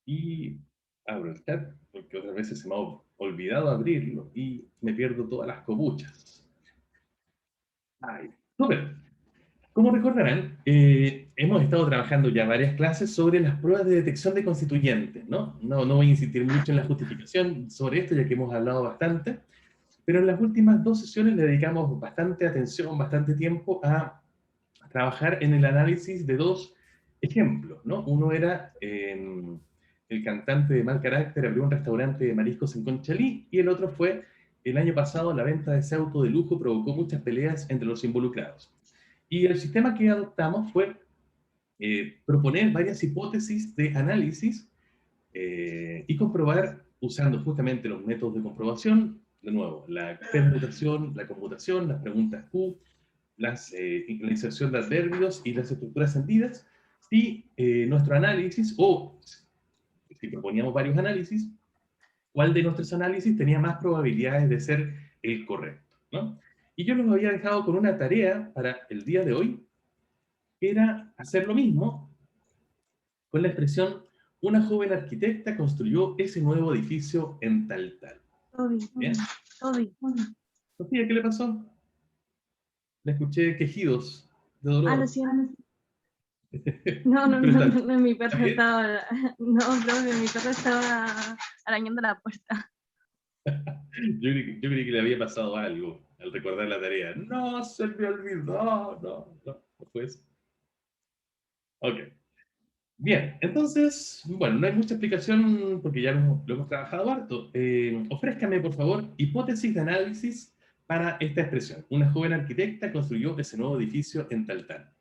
Y abro el chat, porque otras veces se me ha olvidado abrirlo y me pierdo todas las copuchas. Ay, súper. Como recordarán, hemos estado trabajando ya varias clases sobre las pruebas de detección de constituyentes, ¿no? No voy a insistir mucho en la justificación sobre esto, ya que hemos hablado bastante, pero en las últimas dos sesiones le dedicamos bastante atención, bastante tiempo a trabajar en el análisis de dos ejemplos, ¿no? Uno era el cantante de mal carácter abrió un restaurante de mariscos en Conchalí, y el otro fue el año pasado la venta de ese auto de lujo provocó muchas peleas entre los involucrados. Y el sistema que adoptamos fue proponer varias hipótesis de análisis y comprobar usando justamente los métodos de comprobación, de nuevo, la permutación, la conmutación, las preguntas Q, la inserción de adverbios y las estructuras sentidas, si nuestro análisis, o si proponíamos varios análisis, cuál de nuestros análisis tenía más probabilidades de ser el correcto, ¿no? Y yo los había dejado con una tarea para el día de hoy, que era hacer lo mismo con la expresión una joven arquitecta construyó ese nuevo edificio en tal tal. Toby, ¿Bien? Toby. Sofía, ¿qué le pasó? Le escuché quejidos de Lo dolor. siento. No, no, Pero no, está, no, mi ¿está perro bien? estaba, no, profe, mi perro estaba arañando la puerta. Yo creí que le había pasado algo al recordar la tarea. No, se me olvidó. No fue eso. Ok. Bien, entonces, bueno, no hay mucha explicación porque ya lo hemos trabajado harto. Ofrézcame, por favor, hipótesis de análisis para esta expresión. Una joven arquitecta construyó ese nuevo edificio en tal tal.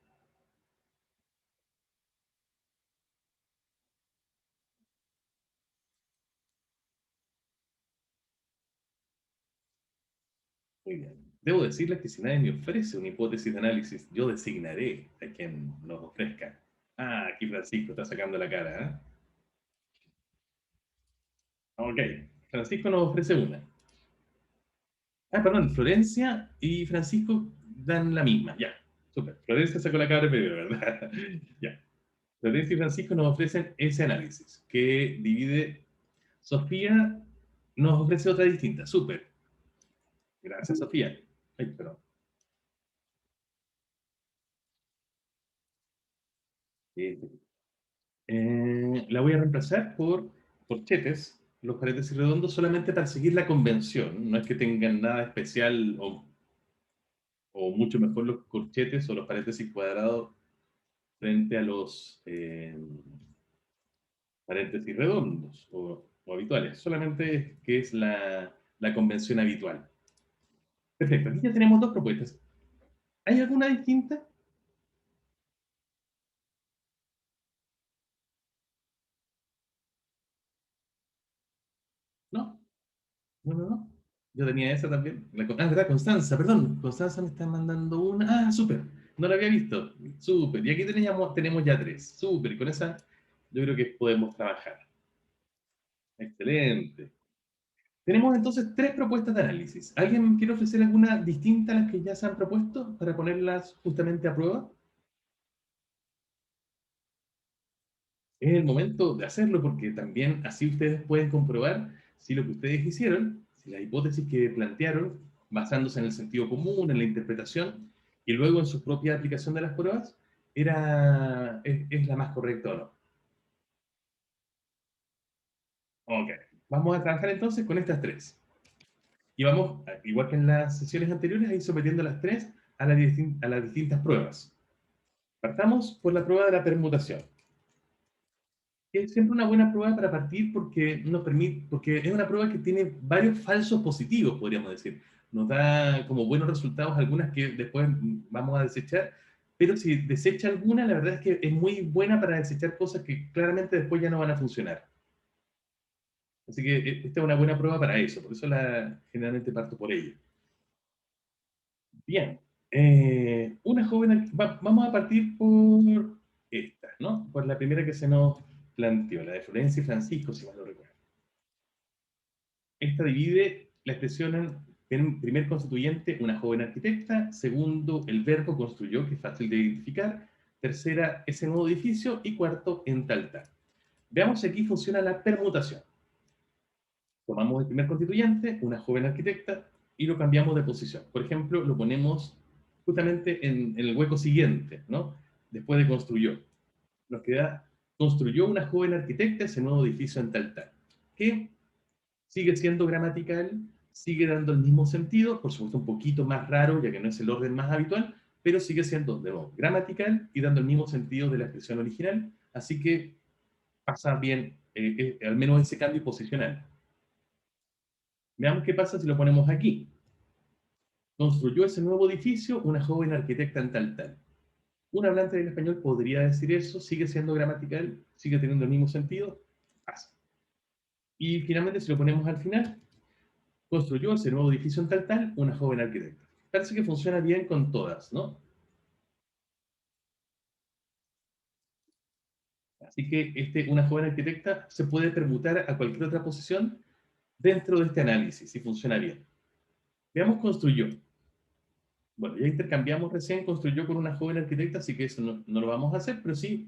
Muy bien. Debo decirles que si nadie me ofrece una hipótesis de análisis, yo designaré a quien nos ofrezca. Ah, aquí Francisco está sacando la cara, ¿eh? Ok, Francisco nos ofrece una. Ah, perdón, Florencia y Francisco dan la misma, ya. Súper. Florencia sacó la cara primero, ¿verdad? Ya. Florencia y Francisco nos ofrecen ese análisis, que divide. Sofía nos ofrece otra distinta, súper. Gracias, Sofía. Ay, perdón. Eh, la voy a reemplazar por corchetes, los paréntesis redondos, solamente para seguir la convención. No es que tengan nada especial o mucho mejor los corchetes o los paréntesis cuadrados frente a los paréntesis redondos o habituales. Solamente que es la convención habitual. Perfecto, aquí ya tenemos dos propuestas. ¿Hay alguna distinta? No, no. Yo tenía esa también. ¿Verdad? Constanza, perdón. Constanza me está mandando una. Ah, súper. No la había visto. Súper. Y aquí tenemos ya tres. Súper. Y con esa yo creo que podemos trabajar. Excelente. Tenemos entonces tres propuestas de análisis. ¿Alguien quiere ofrecer alguna distinta a las que ya se han propuesto para ponerlas justamente a prueba? Es el momento de hacerlo porque también así ustedes pueden comprobar si lo que ustedes hicieron, si la hipótesis que plantearon, basándose en el sentido común, en la interpretación, y luego en su propia aplicación de las pruebas, es la más correcta o no. Ok, vamos a trabajar entonces con estas tres. Y vamos, igual que en las sesiones anteriores, a ir sometiendo las tres a las distintas pruebas. Partamos por la prueba de la permutación. Es siempre una buena prueba para partir porque nos permite, porque es una prueba que tiene varios falsos positivos, podríamos decir. Nos da como buenos resultados algunas que después vamos a desechar, pero si desecha alguna, la verdad es que es muy buena para desechar cosas que claramente después ya no van a funcionar. Así que esta es una buena prueba para eso, por eso generalmente parto por ella. Bien, una joven, vamos a partir por esta, ¿no? Por la primera que se nos planteó, la de Florencia y Francisco, si mal no recuerdo. Esta divide la expresión en primer constituyente, una joven arquitecta; segundo, el verbo construyó, que es fácil de identificar; tercera, ese nuevo edificio; y cuarto, en tal tal. Veamos si aquí funciona la permutación. Tomamos el primer constituyente, una joven arquitecta, y lo cambiamos de posición. Por ejemplo, lo ponemos justamente en el hueco siguiente, ¿no? Después de construyó. Nos queda, construyó una joven arquitecta ese nuevo edificio en tal tal. Que sigue siendo gramatical, sigue dando el mismo sentido, por supuesto un poquito más raro, ya que no es el orden más habitual, pero sigue siendo, de nuevo, gramatical y dando el mismo sentido de la expresión original, así que pasa bien, al menos ese cambio posicional. Veamos qué pasa si lo ponemos aquí. Construyó ese nuevo edificio una joven arquitecta en tal tal. Un hablante del español podría decir eso, sigue siendo gramatical, sigue teniendo el mismo sentido, pasa. Y finalmente, si lo ponemos al final, construyó ese nuevo edificio en tal tal una joven arquitecta. Parece que funciona bien con todas, ¿no? Así que una joven arquitecta se puede permutar a cualquier otra posición dentro de este análisis y funciona bien. Veamos construyó. Bueno, ya intercambiamos recién construyó con una joven arquitecta, así que eso no lo vamos a hacer, pero sí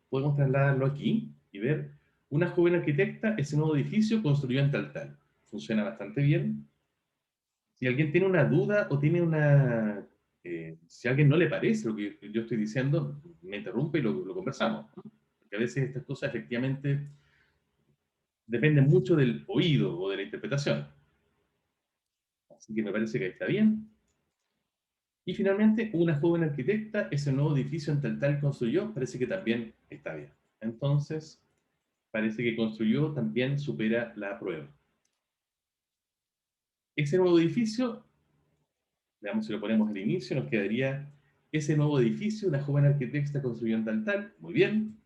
podemos trasladarlo aquí y ver una joven arquitecta, ese nuevo edificio construyó en tal tal. Funciona bastante bien. Si alguien tiene una duda o tiene si a alguien no le parece lo que yo estoy diciendo, me interrumpe y lo conversamos. Porque a veces estas cosas efectivamente dependen mucho del oído o de la interpretación. Así que me parece que ahí está bien. Y finalmente, una joven arquitecta, ese nuevo edificio en tal tal construyó, parece que también está bien. Entonces, parece que construyó también supera la prueba. Ese nuevo edificio, veamos si lo ponemos al inicio, nos quedaría ese nuevo edificio, una joven arquitecta construyó en tal tal, muy bien.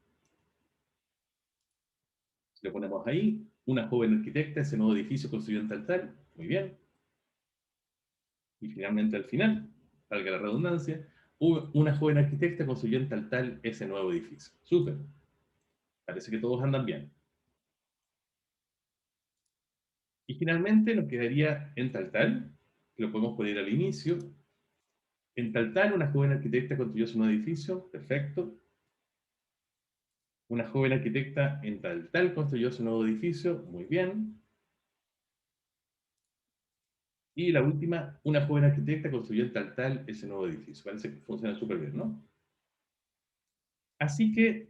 Si lo ponemos ahí, una joven arquitecta, ese nuevo edificio construyó en tal tal, muy bien. Y finalmente al final, valga la redundancia, una joven arquitecta construyó en tal tal ese nuevo edificio. Súper. Parece que todos andan bien. Y finalmente nos quedaría en tal tal, que lo podemos poner al inicio. En tal tal, una joven arquitecta construyó su nuevo edificio. Perfecto. Una joven arquitecta en tal tal construyó su nuevo edificio. Muy bien. Y la última, una joven arquitecta construyó en tal tal ese nuevo edificio. Parece que funciona súper bien, ¿no? Así que,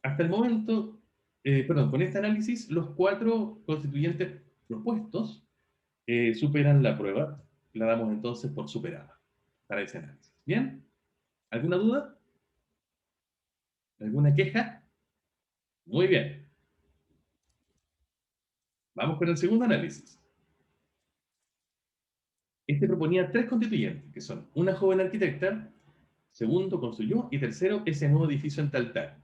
hasta el momento, perdón, con este análisis, los cuatro constituyentes propuestos superan la prueba. La damos entonces por superada para ese análisis. ¿Bien? ¿Alguna duda? ¿Alguna queja? Muy bien. Vamos con el segundo análisis. Este proponía tres constituyentes, que son una joven arquitecta, segundo construyó y tercero ese nuevo edificio en tal tal.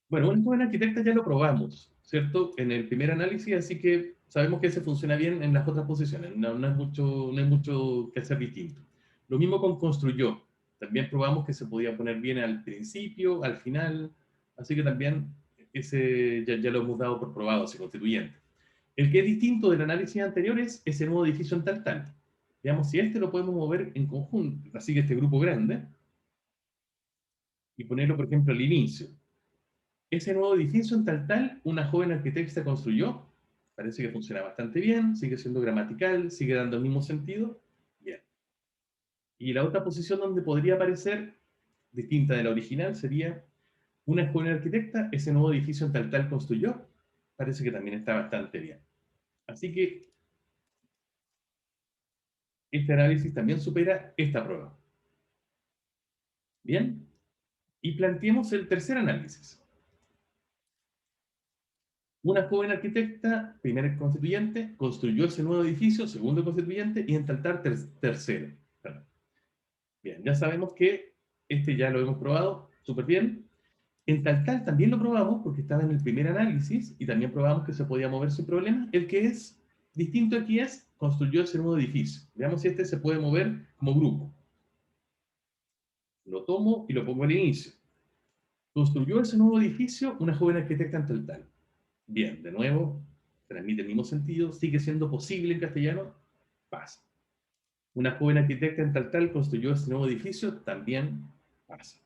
Bueno, una joven arquitecta ya lo probamos, ¿cierto? En el primer análisis, así que sabemos que ese funciona bien en las otras posiciones, no hay mucho que hacer distinto. Lo mismo con construyó, también probamos que se podía poner bien al principio, al final, así que también ese ya lo hemos dado por probado, ese constituyente. El que es distinto del análisis anterior es ese nuevo edificio en tal tal. Veamos si este lo podemos mover en conjunto, así que este grupo grande, y ponerlo, por ejemplo, al inicio. Ese nuevo edificio en tal tal, una joven arquitecta construyó. Parece que funciona bastante bien, sigue siendo gramatical, sigue dando el mismo sentido. Bien. Y la otra posición donde podría aparecer, distinta de la original, sería una joven arquitecta, ese nuevo edificio en tal tal construyó. Parece que también está bastante bien. Así que este análisis también supera esta prueba. Bien. Y planteemos el tercer análisis. Una joven arquitecta, primer constituyente, construyó ese nuevo edificio, segundo constituyente, y en tal tal tercero. Bien, ya sabemos que este ya lo hemos probado súper bien. En tal tal también lo probamos porque estaba en el primer análisis y también probamos que se podía mover sin problema. El que es distinto aquí es construyó ese nuevo edificio. Veamos si este se puede mover como grupo. Lo tomo y lo pongo al inicio. Construyó ese nuevo edificio una joven arquitecta en tal tal. Bien, de nuevo, transmite el mismo sentido, sigue siendo posible en castellano, pasa. Una joven arquitecta en tal tal construyó este nuevo edificio, también pasa.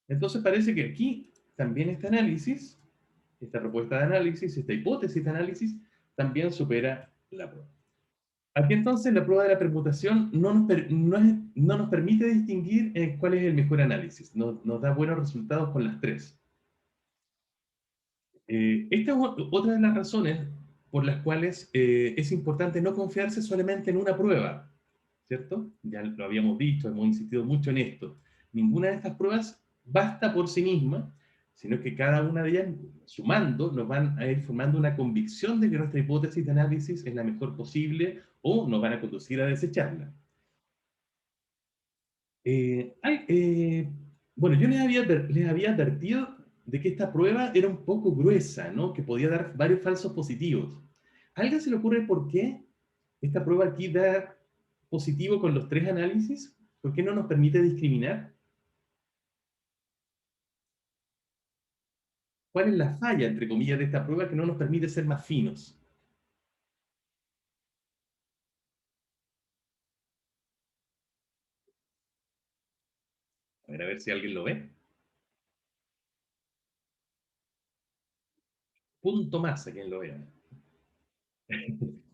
Entonces parece que aquí también este análisis esta propuesta de análisis, esta hipótesis de análisis, también supera la prueba. Aquí entonces la prueba de la permutación no nos permite distinguir cuál es el mejor análisis, nos da buenos resultados con las tres. Esta es otra de las razones por las cuales es importante no confiarse solamente en una prueba, ¿cierto? Ya lo habíamos dicho, hemos insistido mucho en esto. Ninguna de estas pruebas basta por sí misma, sino que cada una de ellas, sumando, nos van a ir formando una convicción de que nuestra hipótesis de análisis es la mejor posible o nos van a conducir a desecharla. Eh, hay, eh, bueno, yo les había advertido de que esta prueba era un poco gruesa, ¿no? Que podía dar varios falsos positivos. ¿A alguien se le ocurre por qué esta prueba aquí da positivo con los tres análisis? ¿Por qué no nos permite discriminar? ¿Cuál es la falla, entre comillas, de esta prueba que no nos permite ser más finos? A ver si alguien lo ve. Punto más a quien lo vea.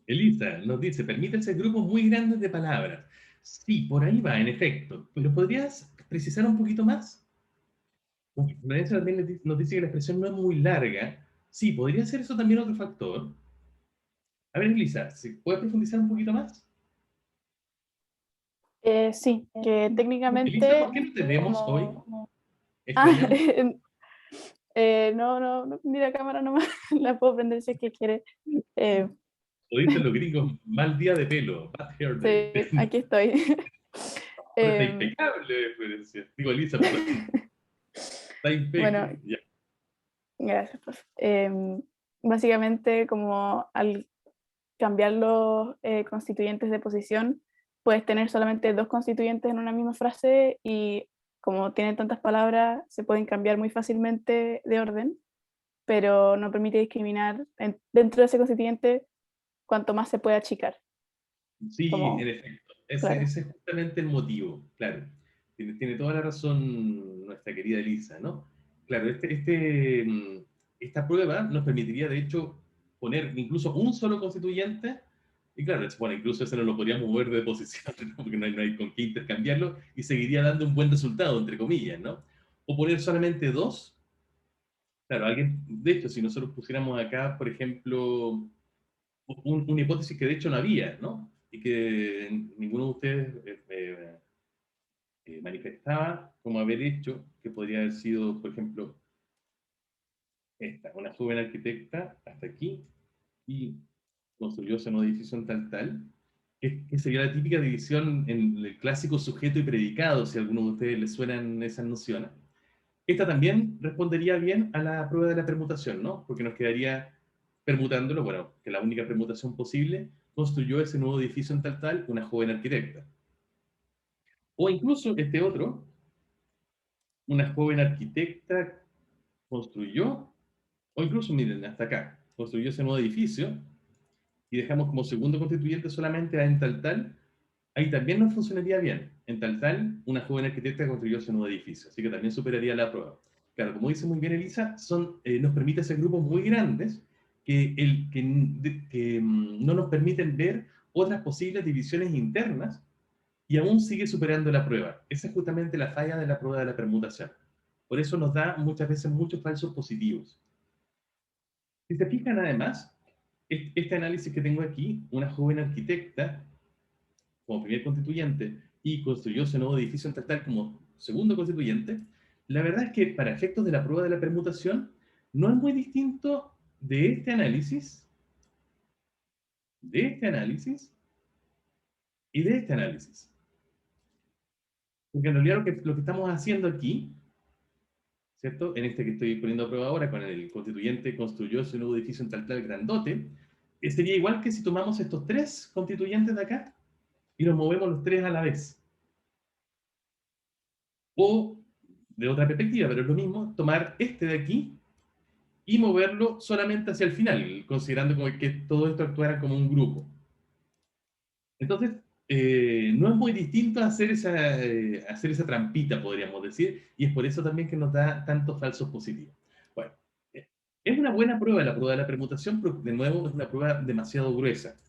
Elisa nos dice, permite ser grupos muy grandes de palabras. Sí, por ahí va, en efecto. Pero ¿podrías precisar un poquito más? Florencia también nos dice que la expresión no es muy larga. Sí, podría ser eso también otro factor. A ver, Elisa, ¿se puede profundizar un poquito más? Sí, que Elisa, técnicamente ¿por qué no te vemos hoy? como... Ah, Extrañamos. no, ni la cámara nomás, la puedo prender si es que quiere. Eh, Lo dicen los gringos, mal día de pelo, bad hair day. sí, aquí estoy. Ahora está Em, impecable, Florencia. Digo, Elisa, perdón. Está bueno, impecable. Ya. gracias, profe. Básicamente, como al cambiar los constituyentes de posición, puedes tener solamente dos constituyentes en una misma frase y como tienen tantas palabras, se pueden cambiar muy fácilmente de orden, pero no permite discriminar dentro de ese constituyente cuanto más se puede achicar. Sí, en Como, efecto. Ese claro. es justamente el motivo, claro. Tiene toda la razón nuestra querida Elisa, ¿no? Claro, esta prueba nos permitiría, de hecho, poner incluso un solo constituyente, y claro, bueno, incluso ese no lo podríamos mover de posición, ¿no? Porque no hay con qué intercambiarlo, y seguiría dando un buen resultado, entre comillas, ¿no? O poner solamente dos. Claro, alguien, de hecho, si nosotros pusiéramos acá, por ejemplo, una hipótesis que de hecho no había, ¿no? Y que ninguno de ustedes manifestaba como haber hecho, que podría haber sido, por ejemplo, esta, una joven arquitecta hasta aquí y construyó ese nuevo edificio en tal, que sería la típica división en el clásico sujeto y predicado, si a alguno de ustedes les suenan esas nociones. Esta también respondería bien a la prueba de la permutación, ¿no? Porque nos quedaría permutándolo, bueno, que la única permutación posible construyó ese nuevo edificio en tal, una joven arquitecta. O incluso este otro, una joven arquitecta construyó, o incluso, miren, hasta acá, construyó ese nuevo edificio y dejamos como segundo constituyente solamente a en tal, ahí también nos funcionaría bien. En tal, una joven arquitecta construyó ese nuevo edificio, así que también superaría la prueba. Claro, como dice muy bien Elisa, nos permite hacer grupos muy grandes que no nos permiten ver otras posibles divisiones internas y aún sigue superando la prueba. Esa es justamente la falla de la prueba de la permutación. Por eso nos da muchas veces muchos falsos positivos. Si se fijan además, este análisis que tengo aquí, una joven arquitecta como primer constituyente y construyó ese nuevo edificio en tal como segundo constituyente, la verdad es que para efectos de la prueba de la permutación no es muy distinto de este análisis y de este análisis. Porque en realidad lo que estamos haciendo aquí, ¿cierto? En este que estoy poniendo a prueba ahora, con el constituyente construyó ese nuevo edificio en tal grandote, sería igual que si tomamos estos tres constituyentes de acá y los movemos los tres a la vez. O, de otra perspectiva, pero es lo mismo, tomar este de aquí y moverlo solamente hacia el final, considerando como que todo esto actuara como un grupo. Entonces, no es muy distinto hacer esa trampita, podríamos decir, y es por eso también que nos da tantos falsos positivos. Bueno, Es una buena prueba la prueba de la permutación, pero de nuevo es una prueba demasiado gruesa.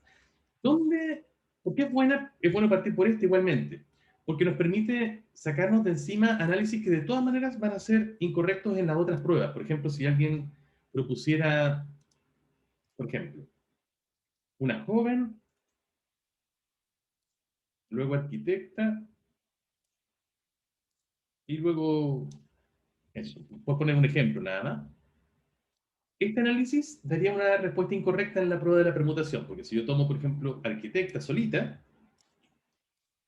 ¿Dónde, ¿Por qué es buena? Es bueno partir por esta igualmente, porque nos permite sacarnos de encima análisis que de todas maneras van a ser incorrectos en las otras pruebas. Por ejemplo, si alguien propusiera, por ejemplo, una joven, luego arquitecta, y luego eso. Puedo poner un ejemplo nada más. Este análisis daría una respuesta incorrecta en la prueba de la permutación, porque si yo tomo, por ejemplo, arquitecta solita,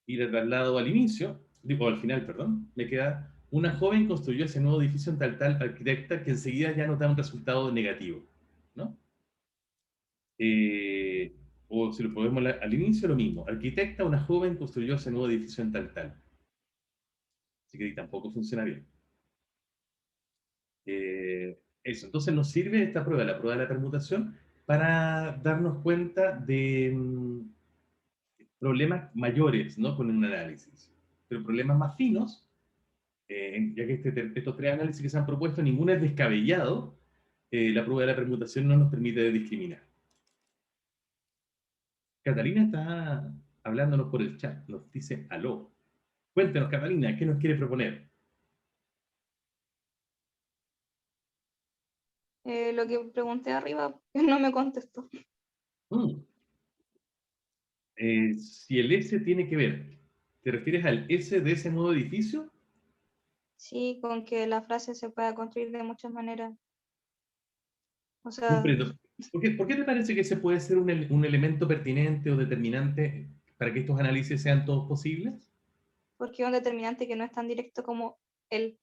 y la traslado al inicio, digo, al final, perdón, me queda una joven construyó ese nuevo edificio en tal arquitecta que enseguida ya nos da un resultado negativo, ¿no? Eh, o si lo ponemos al inicio, lo mismo. Arquitecta, una joven construyó ese nuevo edificio en tal. Así que ahí tampoco funciona bien. Eso, entonces nos sirve esta prueba, la prueba de la permutación, para darnos cuenta de problemas mayores, ¿no? Con un análisis. Pero problemas más finos, ya que estos tres análisis que se han propuesto, ninguno es descabellado, la prueba de la permutación no nos permite discriminar. Catalina está hablándonos por el chat, nos dice aló. Cuéntenos, Catalina, ¿qué nos quiere proponer? Lo que pregunté arriba no me contestó. Mm, si el S tiene que ver, ¿te refieres al S de ese nuevo edificio? Sí, con que la frase se pueda construir de muchas maneras. O sea, Comprendo. ¿Por qué te parece que ese puede ser un elemento pertinente o determinante para que estos análisis sean todos posibles? porque es un determinante que no es tan directo como el.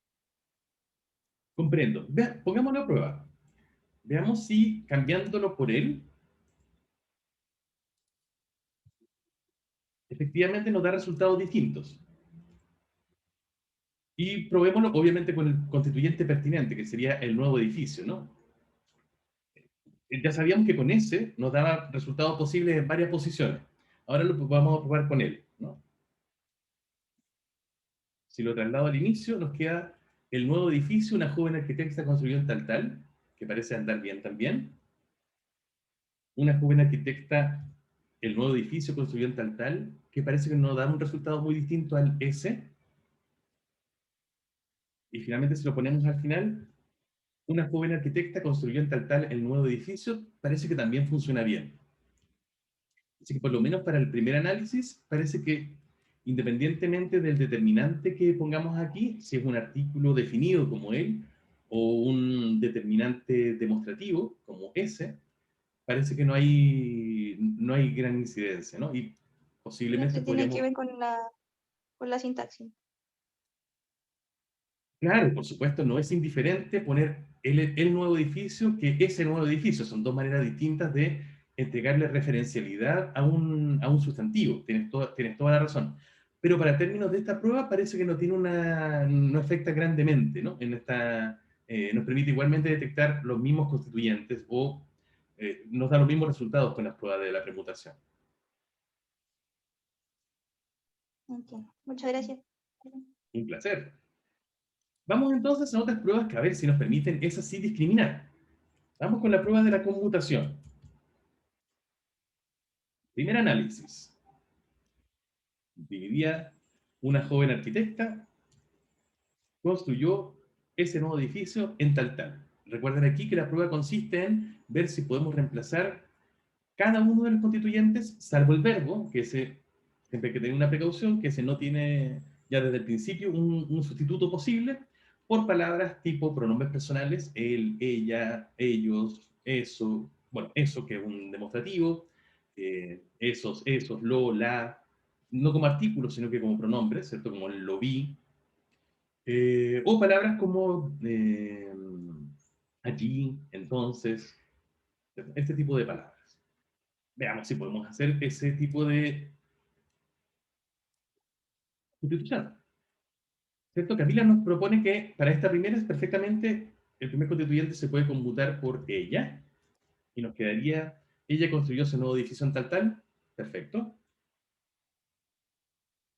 Comprendo. Pongámoslo a prueba. Veamos si cambiándolo por él, efectivamente nos da resultados distintos. Y probémoslo, obviamente, con el constituyente pertinente, que sería el nuevo edificio, ¿no? Ya sabíamos que con ese nos daba resultados posibles en varias posiciones. Ahora lo vamos a probar con él, ¿no? Si lo traslado al inicio, nos queda el nuevo edificio, una joven arquitecta construyó en tal, que parece andar bien también. Una joven arquitecta, el nuevo edificio construyó en tal, que parece que nos da un resultado muy distinto al S. Y finalmente, si lo ponemos al final, una joven arquitecta construyó en tal el nuevo edificio, parece que también funciona bien. Así que por lo menos para el primer análisis, parece que independientemente del determinante que pongamos aquí, si es un artículo definido como él, o un determinante demostrativo como ese, parece que no hay gran incidencia, ¿no? Y No posiblemente se tiene que podríamos, ver con la sintaxis. claro, por supuesto, no es indiferente poner el nuevo edificio que ese nuevo edificio. Son dos maneras distintas de entregarle referencialidad a un sustantivo. Tienes toda la razón. Pero para términos de esta prueba parece que no afecta grandemente, ¿no? Nos permite igualmente detectar los mismos constituyentes o nos da los mismos resultados con las pruebas de la permutación. Entiendo. Muchas gracias. Un placer. Vamos entonces a otras pruebas que a ver si nos permiten, esas sí, discriminar. Vamos con la prueba de la conmutación. Primer análisis. Vivía una joven arquitecta, construyó ese nuevo edificio en tal. Recuerden aquí que la prueba consiste en ver si podemos reemplazar cada uno de los constituyentes, salvo el verbo, que siempre hay que tener una precaución, que ese no tiene ya desde el principio un sustituto posible, por palabras tipo pronombres personales, él, ella, ellos, eso, bueno, eso que es un demostrativo, esos, lo, la, no como artículos, sino que como pronombres, ¿cierto? Como el lo vi, o palabras como allí, entonces, este tipo de palabras. Veamos si podemos hacer ese tipo de sustitución. ¿Cierto? Camila nos propone que para esta primera es perfectamente, el primer constituyente se puede conmutar por ella, y nos quedaría, ella construyó ese nuevo edificio en tal, perfecto.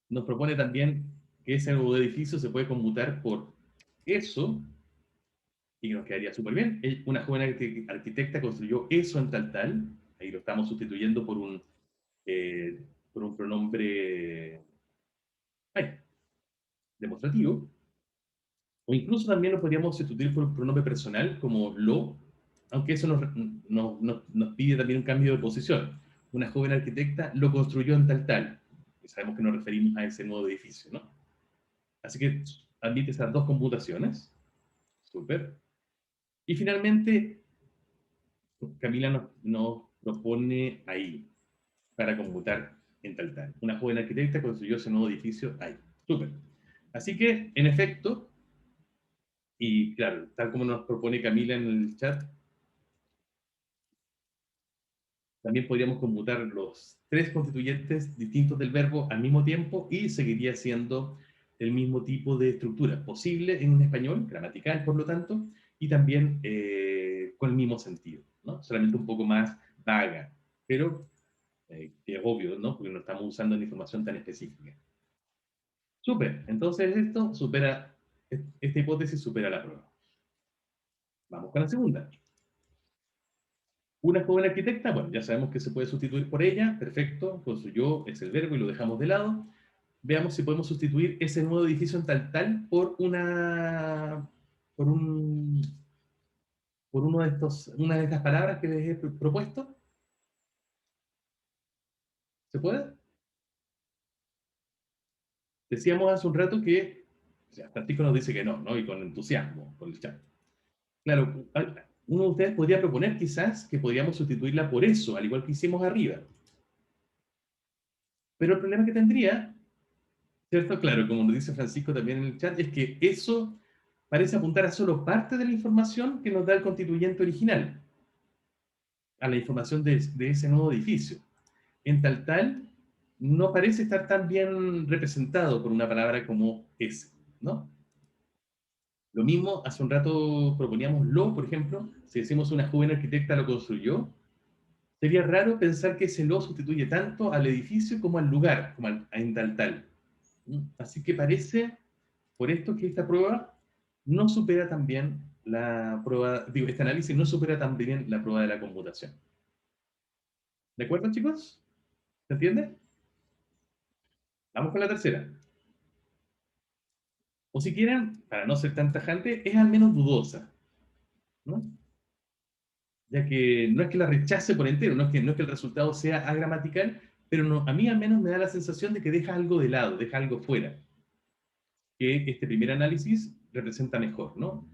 Nos propone también que ese nuevo edificio se puede conmutar por eso, y que nos quedaría súper bien. Una joven arquitecta construyó eso en tal tal, ahí lo estamos sustituyendo por un pronombre ay, demostrativo, o incluso también lo podríamos sustituir por un pronombre personal como lo, aunque eso nos pide también un cambio de posición. Una joven arquitecta lo construyó en tal tal, y sabemos que nos referimos a ese nuevo edificio, ¿no? Así que admite esas dos computaciones. Súper. Y finalmente, Camila nos propone ahí, para computar en tal tal. Una joven arquitecta construyó ese nuevo edificio ahí. Súper. Así que, en efecto, y claro, tal como nos propone Camila en el chat, también podríamos computar los tres constituyentes distintos del verbo al mismo tiempo y seguiría siendo el mismo tipo de estructura posible en un español, gramatical por lo tanto, y también con el mismo sentido, ¿no? Solamente un poco más vaga, pero que es obvio, ¿no? Porque no estamos usando una información tan específica. Súper, entonces esto supera, esta hipótesis supera la prueba. Vamos con la segunda. Una joven arquitecta, bueno, ya sabemos que se puede sustituir por ella, perfecto, construyó es el verbo y lo dejamos de lado. Veamos si podemos sustituir ese nuevo edificio en tal tal por por un, por una de estas palabras que les he propuesto. ¿Se puede? Decíamos hace un rato que, o sea, Francisco nos dice que no, ¿no? Y con entusiasmo, por el chat. Claro, uno de ustedes podría proponer quizás que podríamos sustituirla por eso, al igual que hicimos arriba. Pero el problema que tendría, ¿cierto? Claro, como nos dice Francisco también en el chat, es que eso parece apuntar a solo parte de la información que nos da el constituyente original, a la información de ese nuevo edificio. En tal tal, no parece estar tan bien representado por una palabra como ese, ¿no? Lo mismo, hace un rato proponíamos lo, por ejemplo, si decimos una joven arquitecta lo construyó, sería raro pensar que ese lo sustituye tanto al edificio como al lugar, como en tal tal. Así que parece, por esto, que esta prueba no supera también la prueba, digo, este análisis no supera también la prueba de la computación. ¿De acuerdo, chicos? ¿Se entiende? Vamos con la tercera. O si quieren, para no ser tan tajante, es al menos dudosa, ¿no? Ya que no es que la rechace por entero, no es que el resultado sea agramatical, pero no, a mí al menos me da la sensación de que deja algo de lado, deja algo fuera, que este primer análisis representa mejor, ¿no?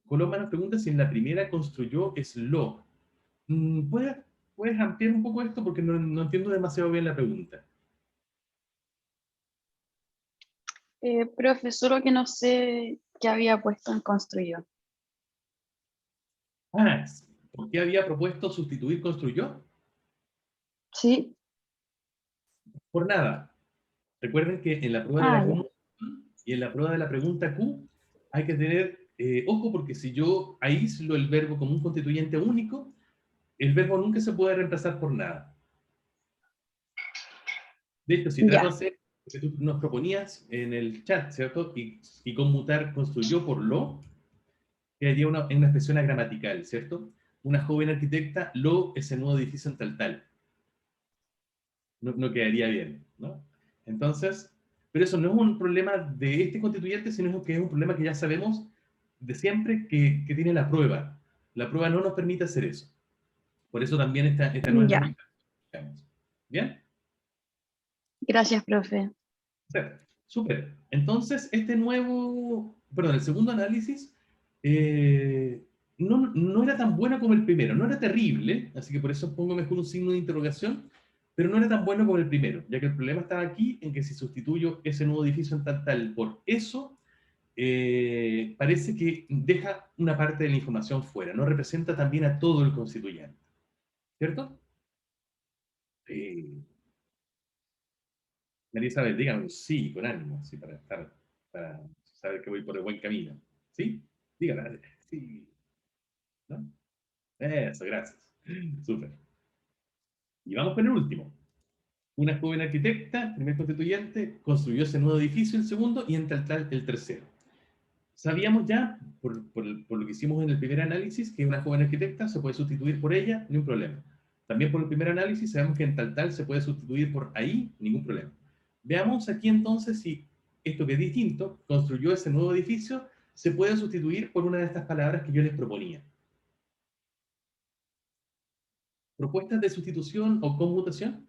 Coloma nos pregunta si en la primera construyó es lo. ¿Puedes, puedes ampliar un poco esto? Porque no entiendo demasiado bien la pregunta. Profe, solo que no sé qué había puesto en construyó. Ah, ¿por qué había propuesto sustituir construyó? Sí. Por nada. Recuerden que en la prueba de Ah, la ya. conjunción y en la prueba de la pregunta Q hay que tener ojo porque si yo aíslo el verbo como un constituyente único, el verbo nunca se puede reemplazar por nada. De hecho, si trato de Ya. hacer lo que tú nos proponías en el chat, ¿cierto? Y conmutar construyó por lo, quedaría una expresión agramatical, ¿cierto? Una joven arquitecta, lo es el nuevo edificio en tal tal. No quedaría bien, ¿no? Entonces, pero eso no es un problema de este constituyente, sino que es un problema que ya sabemos de siempre que tiene la prueba. La prueba no nos permite hacer eso. Por eso también esta no es la Ya. única. Digamos. ¿Bien? Gracias, profe. Sí, súper. Entonces, perdón, el segundo análisis no era tan bueno como el primero, no era terrible, así que por eso pongo mejor un signo de interrogación, pero no era tan bueno como el primero, ya que el problema estaba aquí en que si sustituyo ese nuevo edificio en tal tal por eso, parece que deja una parte de la información fuera, no representa también a todo el constituyente, ¿cierto? Sí. María Isabel, dígame sí, con ánimo, sí, para saber que voy por el buen camino. ¿Sí? Dígame, sí. ¿No? Eso, gracias. Súper. Y vamos con el último. Una joven arquitecta, primer constituyente, construyó ese nuevo edificio, el segundo, y en tal tal el tercero. Sabíamos ya, por lo que hicimos en el primer análisis, que una joven arquitecta se puede sustituir por ella, ni un problema. También por el primer análisis sabemos que en tal tal se puede sustituir por ahí, ningún problema. Veamos aquí entonces si esto que es distinto, construyó ese nuevo edificio, se puede sustituir por una de estas palabras que yo les proponía. ¿Propuestas de sustitución o conmutación?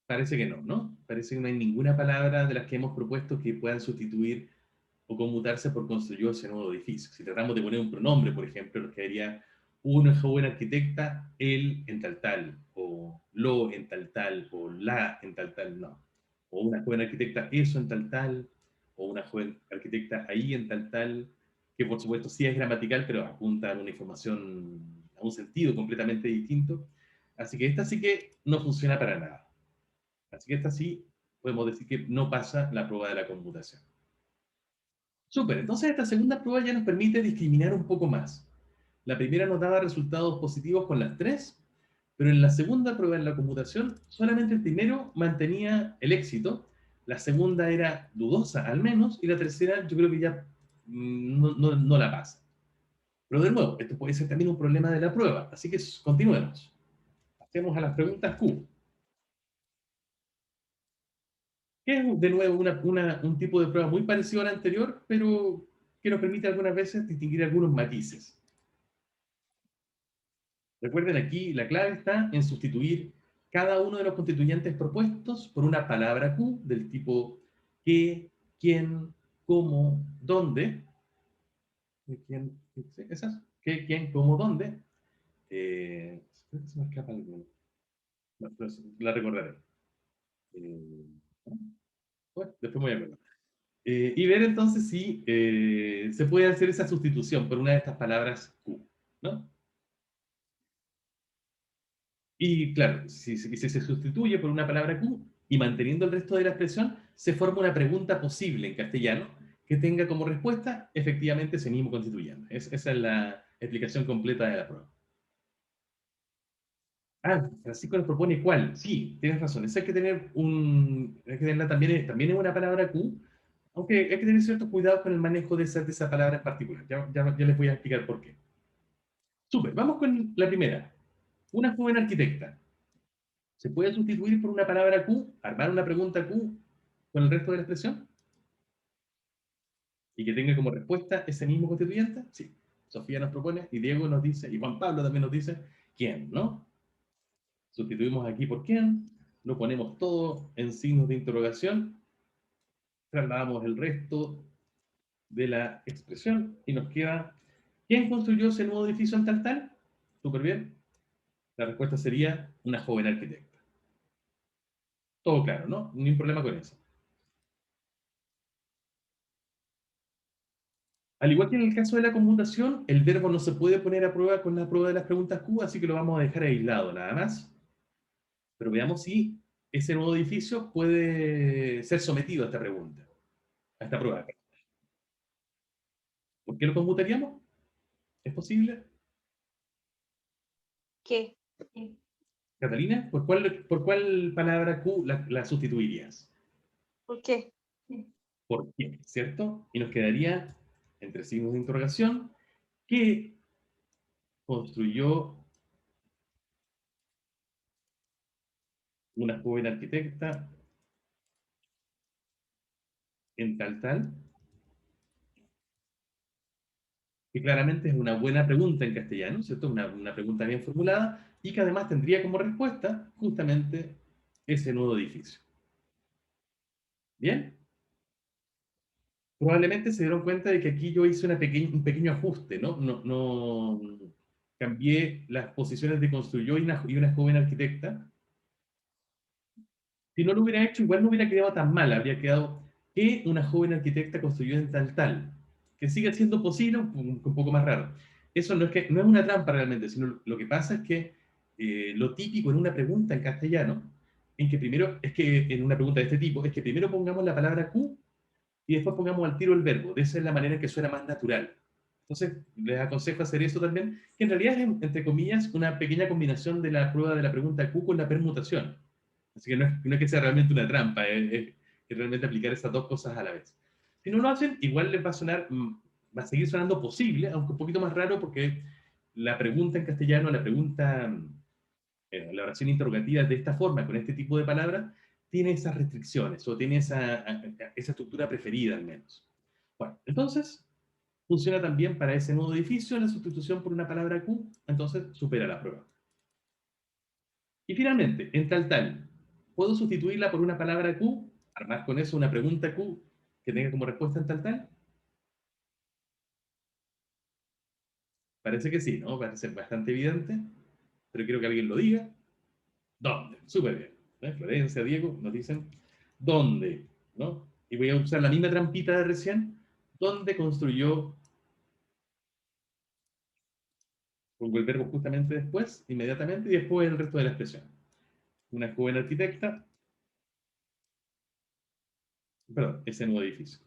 Parece que no, ¿no? Parece que no hay ninguna palabra de las que hemos propuesto que puedan sustituir o conmutarse por construyó ese nuevo edificio. Si tratamos de poner un pronombre, por ejemplo, nos quedaría una joven arquitecta, él en tal tal, o lo en tal tal, o la en tal tal, no. O una joven arquitecta, eso en tal tal, o una joven arquitecta ahí en tal tal, que por supuesto sí es gramatical, pero apunta a una información, a un sentido completamente distinto. Así que esta sí que no funciona para nada. Así que esta sí podemos decir que no pasa la prueba de la conmutación. Súper, entonces esta segunda prueba ya nos permite discriminar un poco más. La primera nos daba resultados positivos con las tres, pero en la segunda prueba, en la conmutación, solamente el primero mantenía el éxito, la segunda era dudosa al menos, y la tercera yo creo que ya no la pasa. Pero de nuevo, esto puede ser también un problema de la prueba, así que continuemos. Hacemos a las preguntas Q. Que es de nuevo un tipo de prueba muy parecido a la anterior, pero que nos permite algunas veces distinguir algunos matices. Recuerden aquí, la clave está en sustituir cada uno de los constituyentes propuestos por una palabra Q del tipo qué, quién, cómo, dónde. ¿Quién? ¿Sí? ¿Esas? ¿Qué, quién, cómo, dónde? Creo que se me escapa alguno. Bueno, pues, la recordaré. Bueno, después me voy a acordar. Y ver entonces si se puede hacer esa sustitución por una de estas palabras Q, ¿no? Y claro, si se sustituye por una palabra Q y manteniendo el resto de la expresión, se forma una pregunta posible en castellano que tenga como respuesta efectivamente ese mismo constituyente. Esa es la explicación completa de la prueba. Ah, Francisco nos propone cuál. Sí, tienes razón. Esa hay que tener hay que tenerla también es una palabra Q, aunque hay que tener ciertos cuidados con el manejo de esa palabra en particular. Ya les voy a explicar por qué. Súper, vamos con la primera. Una joven arquitecta. ¿Se puede sustituir por una palabra Q, armar una pregunta Q con el resto de la expresión? ¿Y que tenga como respuesta ese mismo constituyente? Sí. Sofía nos propone, y Diego nos dice, y Juan Pablo también nos dice, ¿quién? ¿No? Sustituimos aquí por quién, lo ponemos todo en signos de interrogación, trasladamos el resto de la expresión y nos queda, ¿quién construyó ese nuevo edificio en tal tal? Súper bien. La respuesta sería una joven arquitecta. Todo claro, ¿no? Ni un problema con eso. Al igual que en el caso de la conmutación, el verbo no se puede poner a prueba con la prueba de las preguntas Q, así que lo vamos a dejar aislado nada más. Pero veamos si ese nuevo edificio puede ser sometido a esta pregunta, a esta prueba. ¿Por qué lo conmutaríamos? ¿Es posible? ¿Qué? Catalina, por cuál palabra Q la sustituirías? ¿Por qué? ¿Por qué? ¿Cierto? Y nos quedaría, entre signos de interrogación, ¿qué construyó una joven arquitecta en tal tal? Que claramente es una buena pregunta en castellano, ¿cierto? Una pregunta bien formulada y que además tendría como respuesta justamente ese nuevo edificio. ¿Bien? Probablemente se dieron cuenta de que aquí yo hice un pequeño ajuste, ¿no? No cambié las posiciones de construyó y una joven arquitecta. Si no lo hubiera hecho, igual no hubiera quedado tan mal, habría quedado que una joven arquitecta construyó en tal tal, que sigue siendo posible, un poco más raro. Eso no es una trampa realmente, sino lo que pasa es que lo típico en una pregunta en castellano, es que en una pregunta de este tipo, es que primero pongamos la palabra Q y después pongamos al tiro el verbo. De esa es la manera en que suena más natural. Entonces, les aconsejo hacer eso también, que en realidad es, entre comillas, una pequeña combinación de la prueba de la pregunta Q con la permutación. Así que no es que sea realmente una trampa, es realmente aplicar esas dos cosas a la vez. Si no lo hacen, igual les va a sonar, va a seguir sonando posible, aunque un poquito más raro, porque la pregunta en castellano, la pregunta, la oración interrogativa de esta forma, con este tipo de palabras, tiene esas restricciones, o tiene esa estructura preferida al menos. Bueno, entonces, funciona también para ese nuevo edificio, la sustitución por una palabra Q, entonces supera la prueba. Y finalmente, en tal, ¿puedo sustituirla por una palabra Q? Armar con eso una pregunta Q que tenga como respuesta en tal. Parece que sí, ¿no? Parece bastante evidente, pero quiero que alguien lo diga. ¿Dónde? Súper bien. Florencia, Diego, nos dicen ¿dónde? ¿No? Y voy a usar la misma trampita de recién. ¿Dónde construyó? Pongo el verbo justamente después, inmediatamente, y después el resto de la expresión. Una joven arquitecta, perdón, ese nuevo edificio.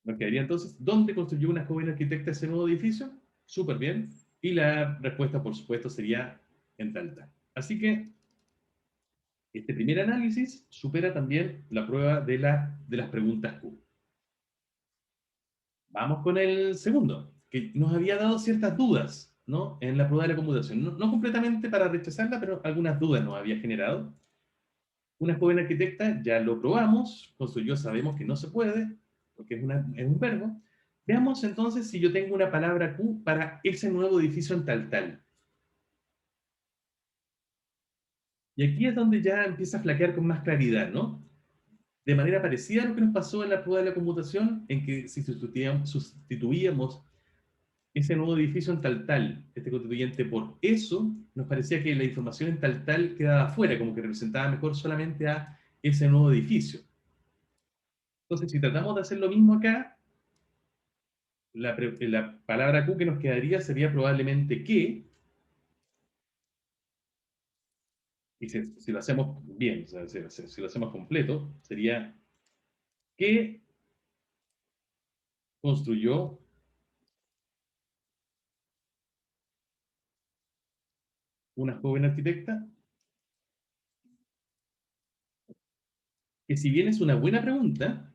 Nos quedaría entonces, ¿dónde construyó una joven arquitecta ese nuevo edificio? Súper bien. Y la respuesta, por supuesto, sería en tal. Así que este primer análisis supera también la prueba de las preguntas Q. Vamos con el segundo, que nos había dado ciertas dudas, ¿no? En la prueba de la conmutación. No completamente para rechazarla, pero algunas dudas nos había generado. Una joven arquitecta, ya lo probamos, construyó, sabemos que no se puede, porque es un verbo. Veamos entonces si yo tengo una palabra Q para ese nuevo edificio en tal. Y aquí es donde ya empieza a flaquear con más claridad, ¿no? De manera parecida a lo que nos pasó en la prueba de la conmutación, en que si sustituíamos ese nuevo edificio en tal, este constituyente por eso, nos parecía que la información en tal quedaba fuera, como que representaba mejor solamente a ese nuevo edificio. Entonces, si tratamos de hacer lo mismo acá, la palabra Q que nos quedaría sería probablemente que, y si lo hacemos bien, o sea, si lo hacemos completo, sería que construyó una joven arquitecta, que si bien es una buena pregunta,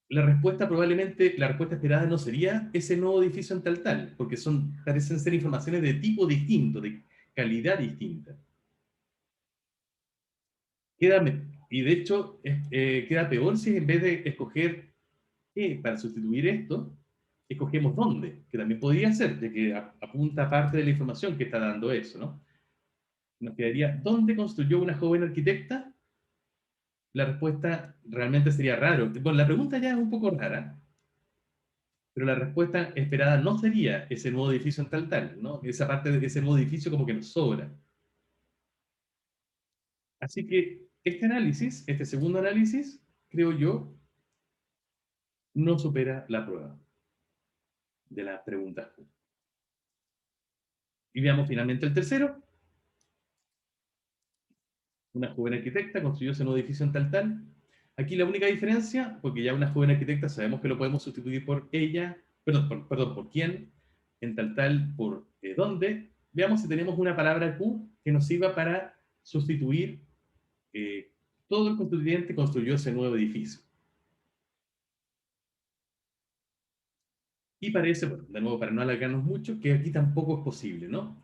la respuesta probablemente, la respuesta esperada no sería ese nuevo edificio en tal, porque parecen ser informaciones de tipo distinto, de calidad distinta. Queda, y de hecho, queda peor si en vez de escoger qué para sustituir esto, escogemos dónde, que también podría ser, de que apunta parte de la información que está dando eso, ¿no? Nos quedaría, ¿dónde construyó una joven arquitecta? La respuesta realmente sería raro. Bueno, la pregunta ya es un poco rara, pero la respuesta esperada no sería ese nuevo edificio en tal, ¿no? Esa parte de ese nuevo edificio como que nos sobra. Así que este análisis, este segundo análisis, creo yo, no supera la prueba de las preguntas. Y veamos finalmente el tercero. Una joven arquitecta construyó ese nuevo edificio en tal. Aquí la única diferencia, porque ya una joven arquitecta sabemos que lo podemos sustituir por ella, perdón, por quién, en tal, por dónde. Veamos si tenemos una palabra Q que nos sirva para sustituir todo el constituyente construyó ese nuevo edificio. Y parece, bueno, de nuevo, para no alargarnos mucho, que aquí tampoco es posible, ¿no?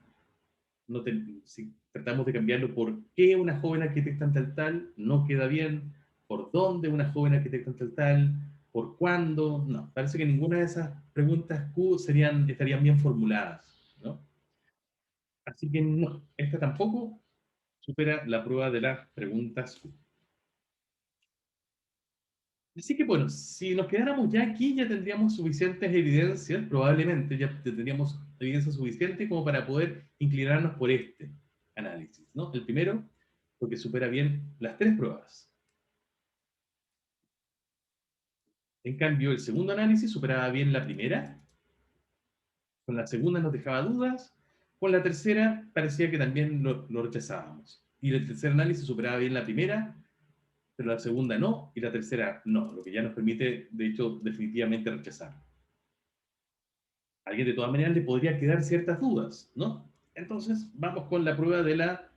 Si tratamos de cambiarlo por qué una joven arquitecta en tal, no queda bien. Por dónde una joven arquitecta en tal, por cuándo, no. Parece que ninguna de esas preguntas Q estarían bien formuladas, ¿no? Así que no, esta tampoco supera la prueba de las preguntas Q. Así que bueno, si nos quedáramos ya aquí, ya tendríamos suficientes evidencias, probablemente ya tendríamos evidencia suficiente como para poder inclinarnos por este análisis, ¿no? El primero, porque supera bien las tres pruebas. En cambio, el segundo análisis superaba bien la primera, con la segunda nos dejaba dudas, con la tercera parecía que también lo rechazábamos. Y el tercer análisis superaba bien la primera, pero la segunda no, y la tercera no, lo que ya nos permite, de hecho, definitivamente rechazar. A alguien de todas maneras le podría quedar ciertas dudas, ¿no? Entonces, vamos con la prueba de la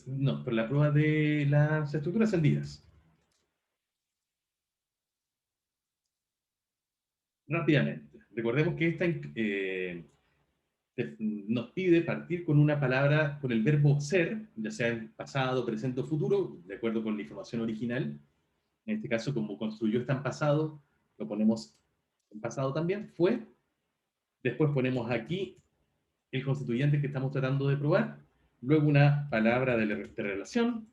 no, pero la prueba de las estructuras ascendidas. Rápidamente. Recordemos que esta nos pide partir con una palabra, con el verbo ser, ya sea en pasado, presente o futuro, de acuerdo con la información original. En este caso, como construyó está en pasado, lo ponemos en pasado también, fue. Después ponemos aquí el constituyente que estamos tratando de probar. Luego una palabra de relación,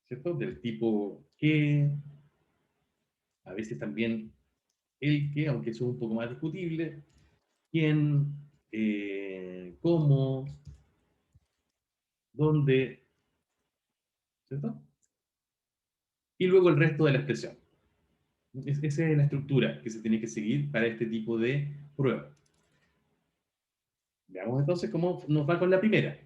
¿cierto? Del tipo que, a veces también el que, aunque eso es un poco más discutible, quién, cómo, dónde, ¿cierto? Y luego el resto de la expresión. Esa es la estructura que se tiene que seguir para este tipo de prueba. Veamos entonces cómo nos va con la primera.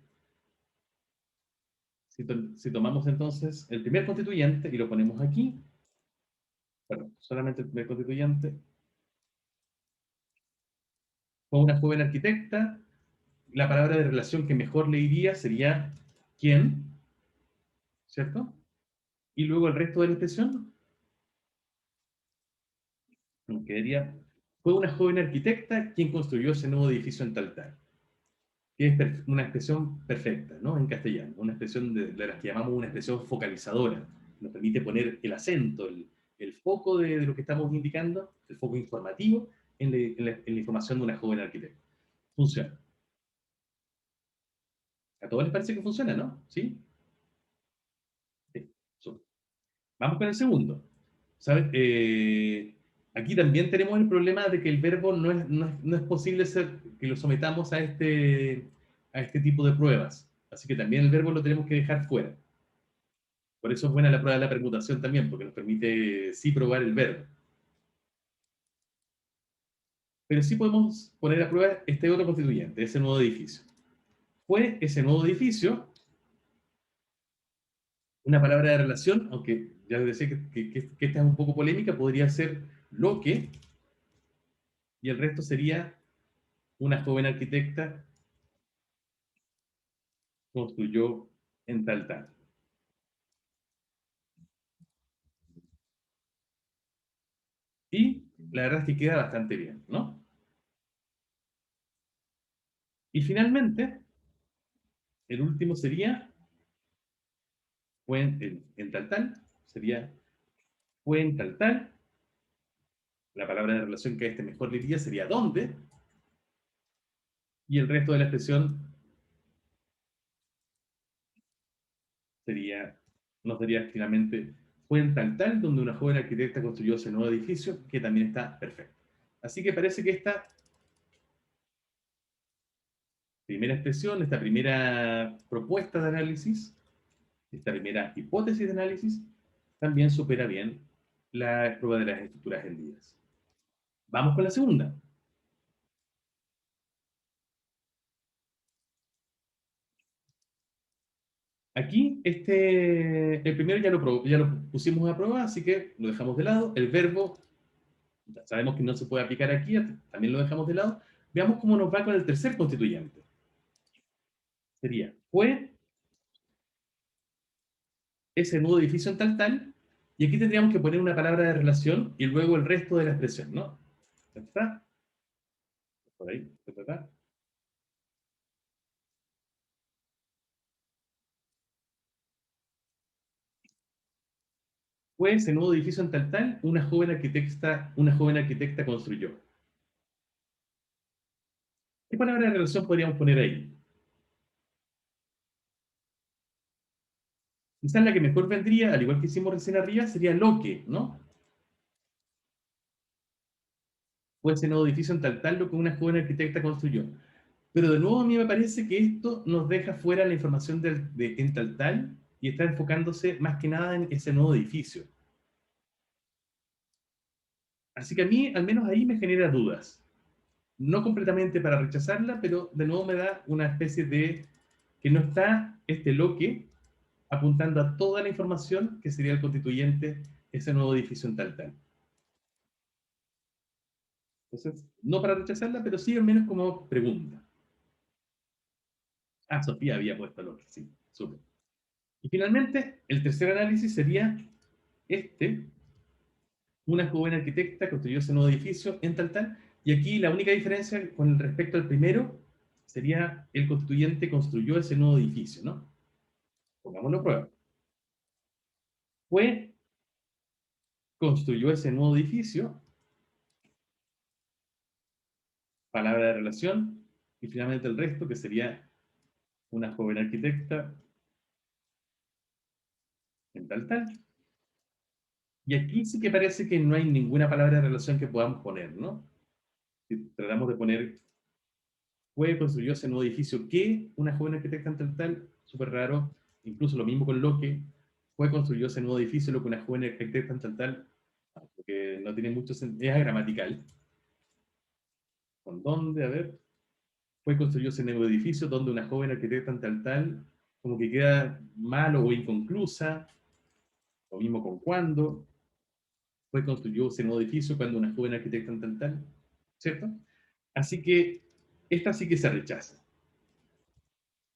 Si tomamos entonces el primer constituyente y lo ponemos aquí, bueno, solamente el primer constituyente, con una joven arquitecta, la palabra de relación que mejor le iría sería quién, ¿cierto? Y luego el resto de la expresión, quedaría, fue una joven arquitecta quien construyó ese nuevo edificio en tal tal. Que es una expresión perfecta, ¿no? En castellano, una expresión de las que llamamos una expresión focalizadora, nos permite poner el acento, el foco de lo que estamos indicando, el foco informativo, en la información de una joven arquitecta. Funciona. ¿A todos les parece que funciona, no? ¿Sí? Sí. Vamos con el segundo. ¿Sabes? Aquí también tenemos el problema de que el verbo no es posible que lo sometamos a este tipo de pruebas. Así que también el verbo lo tenemos que dejar fuera. Por eso es buena la prueba de la permutación también, porque nos permite sí probar el verbo. Pero sí podemos poner a prueba este otro constituyente, ese nuevo edificio. Fue ese nuevo edificio una palabra de relación, aunque ya les decía que esta es un poco polémica, podría ser lo que, y el resto sería una joven arquitecta construyó en tal tal. Y la verdad es que queda bastante bien, ¿no? Y finalmente, el último sería, fue en tal tal, sería, fue en tal tal, la palabra de relación que a este mejor le iría sería dónde, y el resto de la expresión sería, nos daría finalmente, fue en tal tal, donde una joven arquitecta construyó ese nuevo edificio, que también está perfecto. Así que parece que esta primera expresión, esta primera propuesta de análisis, esta primera hipótesis de análisis, también supera bien la prueba de las estructuras hendidas. Vamos con la segunda. Aquí, el primero ya lo pusimos a prueba, así que lo dejamos de lado. El verbo, ya sabemos que no se puede aplicar aquí, también lo dejamos de lado. Veamos cómo nos va con el tercer constituyente. Sería, fue ese nuevo edificio en tal tal, y aquí tendríamos que poner una palabra de relación y luego el resto de la expresión, ¿no? ¿Está? Por ahí, ¿está? Fue ese nuevo edificio en tal tal, una joven arquitecta construyó. ¿Qué palabra de relación podríamos poner ahí? Quizás la que mejor vendría, al igual que hicimos recién arriba, sería lo que, ¿no? Fue ese nuevo edificio en tal tal lo que una joven arquitecta construyó. Pero de nuevo a mí me parece que esto nos deja fuera la información en tal tal y está enfocándose más que nada en ese nuevo edificio. Así que a mí, al menos ahí, me genera dudas. No completamente para rechazarla, pero de nuevo me da una especie de que no está este lo que apuntando a toda la información que sería el constituyente ese nuevo edificio en tal tal. Entonces, no para rechazarla, pero sí al menos como pregunta. Ah, Sofía había puesto el otro, sí, súper. Y finalmente, el tercer análisis sería este. Una joven arquitecta construyó ese nuevo edificio en tal tal, y aquí la única diferencia con respecto al primero sería el constituyente construyó ese nuevo edificio, ¿no? Pongámoslo a prueba. Fue, construyó ese nuevo edificio, palabra de relación, y finalmente el resto, que sería una joven arquitecta en tal tal. Y aquí sí que parece que no hay ninguna palabra de relación que podamos poner, ¿no? Si tratamos de poner, fue, construyó ese nuevo edificio que una joven arquitecta en tal tal, súper raro, incluso lo mismo con lo que, fue, construyó ese nuevo edificio, lo que una joven arquitecta en tal tal, porque no tiene mucho sentido, es gramatical. ¿Con dónde? A ver. Fue, construyó ese nuevo edificio donde una joven arquitecta en tal tal, como que queda malo o inconclusa, lo mismo con cuándo, fue, construyó ese nuevo edificio cuando una joven arquitecta en tal tal, ¿cierto? Así que esta sí que se rechaza.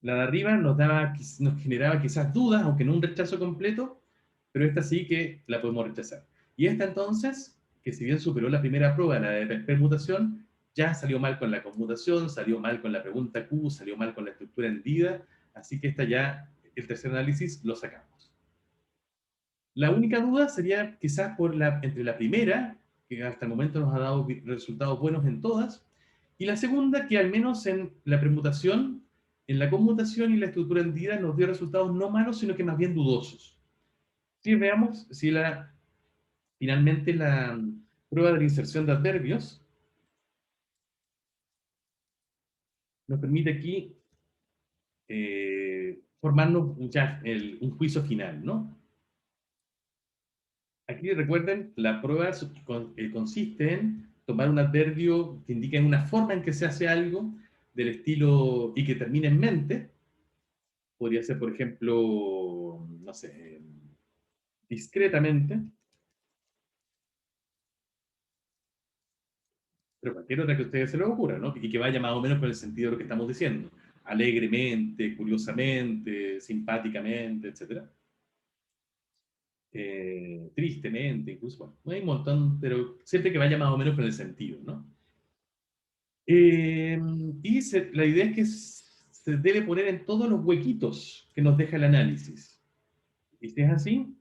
La de arriba nos generaba quizás dudas, aunque no un rechazo completo, pero esta sí que la podemos rechazar. Y esta entonces, que si bien superó la primera prueba, la de permutación, ya salió mal con la conmutación, salió mal con la pregunta Q, salió mal con la estructura hendida, así que esta ya, el tercer análisis, lo sacamos. La única duda sería quizás entre la primera, que hasta el momento nos ha dado resultados buenos en todas, y la segunda, que al menos en la permutación, en la conmutación y la estructura hendida nos dio resultados no malos, sino que más bien dudosos. Si veamos si finalmente la prueba de la inserción de adverbios nos permite aquí formarnos ya un juicio final, ¿no? Aquí recuerden, la prueba consiste en tomar un adverbio que indique una forma en que se hace algo del estilo y que termine en mente. Podría ser, por ejemplo, no sé, discretamente, pero cualquier otra que a ustedes se les ocurra, ¿no? Y que vaya más o menos con el sentido de lo que estamos diciendo. Alegremente, curiosamente, simpáticamente, etc. Tristemente, incluso, bueno, no hay un montón, pero siempre que vaya más o menos con el sentido, ¿no? La idea es que se debe poner en todos los huequitos que nos deja el análisis. Y si es así,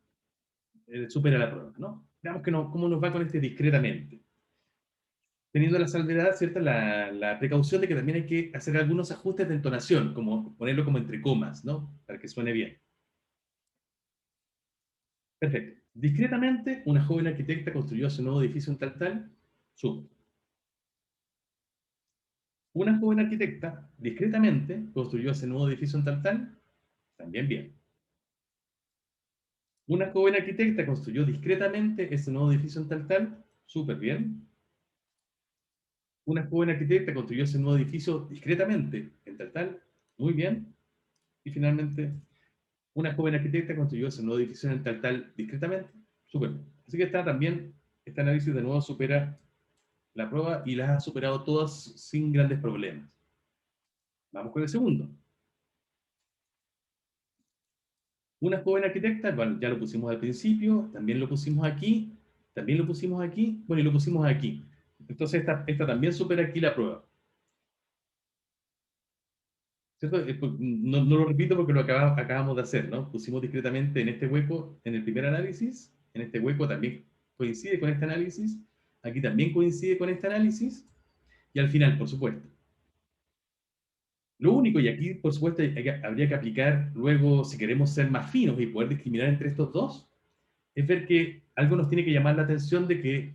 supera la prueba, ¿no? Veamos cómo nos va con este discretamente. Teniendo la salvedad, ¿cierto? La precaución de que también hay que hacer algunos ajustes de entonación, como ponerlo como entre comas, ¿no? Para que suene bien. Perfecto. Discretamente, una joven arquitecta construyó su nuevo edificio en tal tal, sub. Una joven arquitecta, discretamente, construyó ese nuevo edificio en tal tal, también bien. Una joven arquitecta construyó discretamente ese nuevo edificio en tal tal, súper bien. Una joven arquitecta construyó ese nuevo edificio discretamente en tal tal, muy bien. Y finalmente, una joven arquitecta construyó ese nuevo edificio en tal tal discretamente, súper bien. Así que está también, este análisis de nuevo supera la prueba y las ha superado todas sin grandes problemas. Vamos con el segundo. Una joven arquitecta, bueno, ya lo pusimos al principio, también lo pusimos aquí, también lo pusimos aquí, bueno, y lo pusimos aquí. Entonces esta también supera aquí la prueba. ¿Cierto? No lo repito porque lo acabamos de hacer, ¿no? Pusimos discretamente en este hueco, en el primer análisis, en este hueco también coincide con este análisis, aquí también coincide con este análisis, y al final, por supuesto. Lo único, y aquí, por supuesto, habría que aplicar luego, si queremos ser más finos y poder discriminar entre estos dos, es ver que algo nos tiene que llamar la atención de que,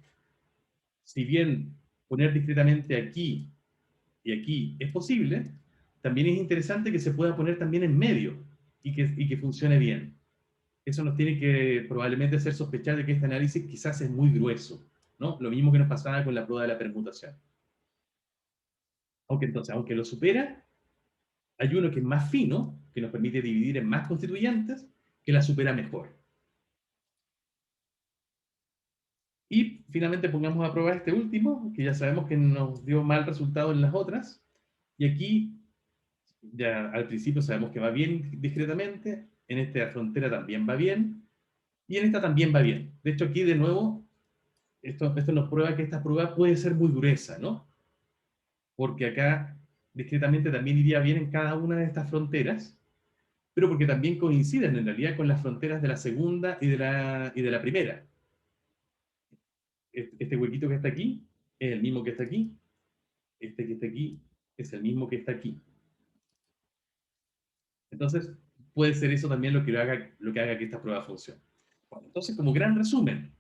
si bien poner discretamente aquí y aquí es posible, también es interesante que se pueda poner también en medio y que funcione bien. Eso nos tiene que probablemente hacer sospechar de que este análisis quizás es muy grueso, ¿no? Lo mismo que nos pasaba con la prueba de la permutación. Aunque lo supera, hay uno que es más fino, que nos permite dividir en más constituyentes, que la supera mejor. Y finalmente pongamos a prueba este último, que ya sabemos que nos dio mal resultado en las otras. Y aquí, ya al principio sabemos que va bien discretamente, en esta frontera también va bien, y en esta también va bien. De hecho, aquí de nuevo, esto nos prueba que esta prueba puede ser muy gruesa, ¿no? Porque acá discretamente también iría bien en cada una de estas fronteras, pero porque también coinciden en realidad con las fronteras de la segunda y de la primera. Este huequito que está aquí es el mismo que está aquí, este que está aquí es el mismo que está aquí. Entonces, puede ser eso también lo que haga que esta prueba funcione. Bueno, entonces, como gran resumen,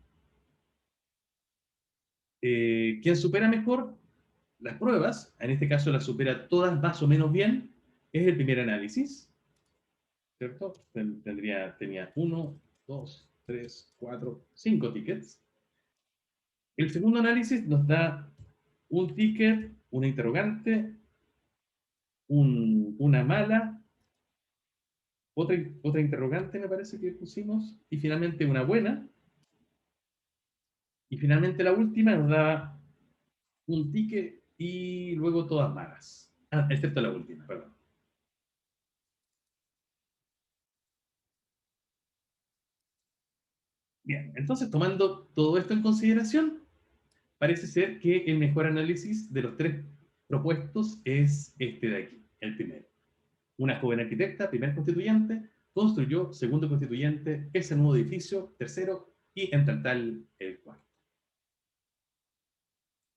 ¿quién supera mejor las pruebas? En este caso las supera todas más o menos bien, es el primer análisis, ¿cierto? Tenía 1, 2, 3, 4, 5 tickets. El segundo análisis nos da un ticket, una interrogante, una mala, otra interrogante me parece que pusimos, y finalmente una buena. Y finalmente la última nos da un ticket y luego todas malas. Ah, excepto la última, perdón. Bien, entonces tomando todo esto en consideración, parece ser que el mejor análisis de los tres propuestos es este de aquí, el primero. Una joven arquitecta, primer constituyente, construyó segundo constituyente, ese nuevo edificio, tercero, y en total el cuarto.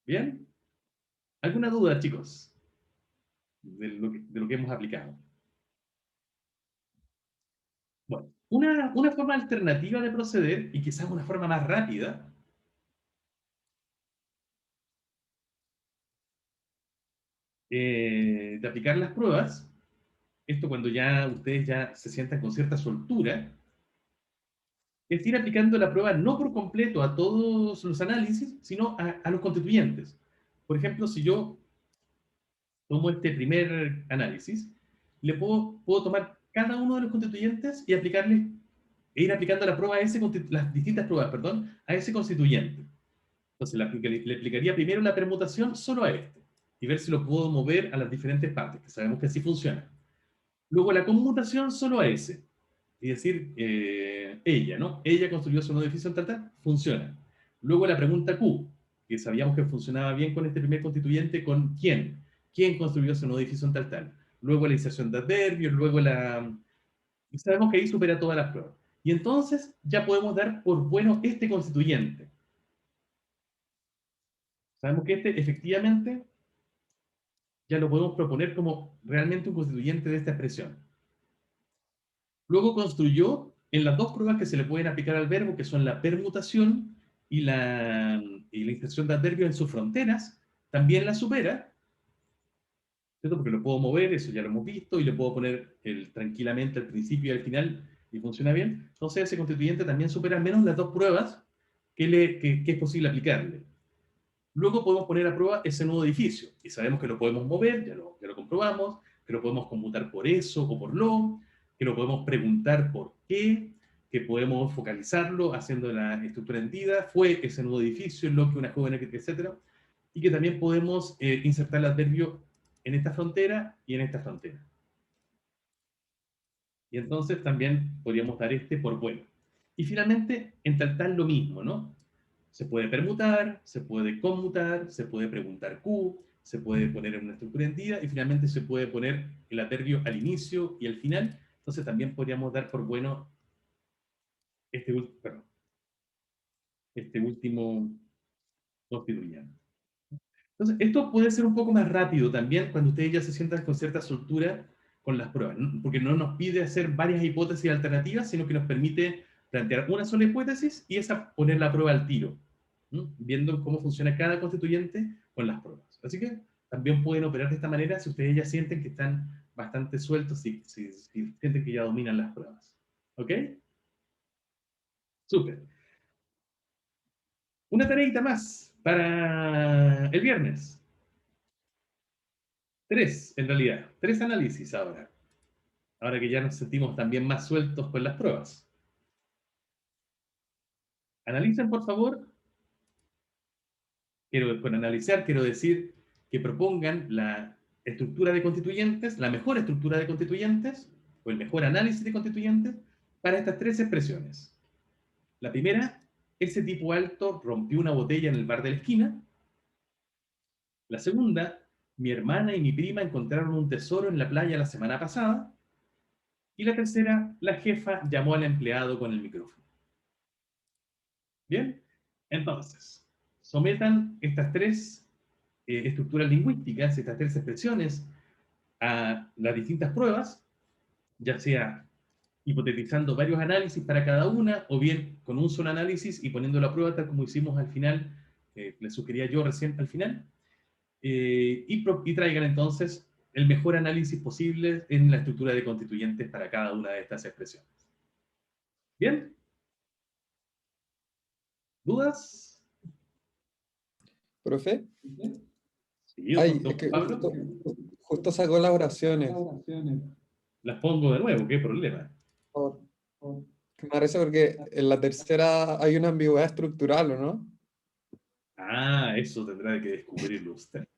¿Bien? ¿Alguna duda, chicos, de lo que hemos aplicado? Bueno, una forma alternativa de proceder, y quizás una forma más rápida, de aplicar las pruebas, esto cuando ya ustedes ya se sientan con cierta soltura, es ir aplicando la prueba no por completo a todos los análisis, sino a los constituyentes. Por ejemplo, si yo tomo este primer análisis, puedo tomar cada uno de los constituyentes y ir aplicando la prueba las distintas pruebas, perdón, a ese constituyente. Entonces le aplicaría primero la permutación solo a este y ver si lo puedo mover a las diferentes partes, que sabemos que así funciona. Luego la conmutación solo a ese. Es decir, ella, ¿no? Ella construyó su nuevo edificio en tal, tal, funciona. Luego la pregunta Q, que sabíamos que funcionaba bien con este primer constituyente, ¿con quién? ¿Quién construyó su nuevo edificio en tal, tal? Luego la inserción de adverbios, luego y sabemos que ahí supera todas las pruebas. Y entonces ya podemos dar por bueno este constituyente. Sabemos que este efectivamente ya lo podemos proponer como realmente un constituyente de esta expresión. Luego construyó en las dos pruebas que se le pueden aplicar al verbo, que son la permutación y la inserción de adverbios en sus fronteras, también la supera, ¿cierto? Porque lo puedo mover, eso ya lo hemos visto, y le puedo poner tranquilamente al principio y al final, y funciona bien. Entonces ese constituyente también supera al menos las dos pruebas que es posible aplicarle. Luego podemos poner a prueba ese nuevo edificio, y sabemos que lo podemos mover, ya lo comprobamos, que lo podemos computar por eso o por lo, que lo podemos preguntar por qué, que podemos focalizarlo haciendo la estructura entidad, fue ese nuevo edificio, lo que una joven, etc. Y que también podemos insertar el adverbio en esta frontera y en esta frontera. Y entonces también podríamos dar este por bueno. Y finalmente, en tal lo mismo, ¿no? Se puede permutar, se puede conmutar, se puede preguntar Q, se puede poner en una estructura entidad y finalmente se puede poner el adverbio al inicio y al final. Entonces también podríamos dar por bueno este último constituyente. Entonces, esto puede ser un poco más rápido también cuando ustedes ya se sientan con cierta soltura con las pruebas, ¿no? Porque no nos pide hacer varias hipótesis alternativas, sino que nos permite plantear una sola hipótesis y esa poner la prueba al tiro, ¿no? Viendo cómo funciona cada constituyente con las pruebas. Así que también pueden operar de esta manera si ustedes ya sienten que están bastante sueltos, si sienten que ya dominan las pruebas. ¿Ok? Súper. Una tareita más para el viernes. 3, en realidad. 3 análisis ahora. Ahora que ya nos sentimos también más sueltos con las pruebas. Analicen, por favor. Con analizar quiero decir que propongan la estructura de constituyentes, la mejor estructura de constituyentes, o el mejor análisis de constituyentes, para estas tres expresiones. La primera, ese tipo alto rompió una botella en el bar de la esquina. La segunda, mi hermana y mi prima encontraron un tesoro en la playa la semana pasada. Y la tercera, la jefa llamó al empleado con el micrófono. Bien, entonces, sometan estas tres estructuras lingüísticas, estas tres expresiones, a las distintas pruebas, ya sea hipotetizando varios análisis para cada una, o bien con un solo análisis y poniéndolo a prueba, tal como hicimos al final, les sugería yo recién al final, y traigan entonces el mejor análisis posible en la estructura de constituyentes para cada una de estas expresiones. ¿Bien? ¿Dudas? ¿Profe? Sí, Ay, don es que Pablo. justo sacó las oraciones. Las pongo de nuevo, ¿qué problema? Por favor. Me parece porque en la tercera hay una ambigüedad estructural, ¿o no? Ah, eso tendrá que descubrirlo usted.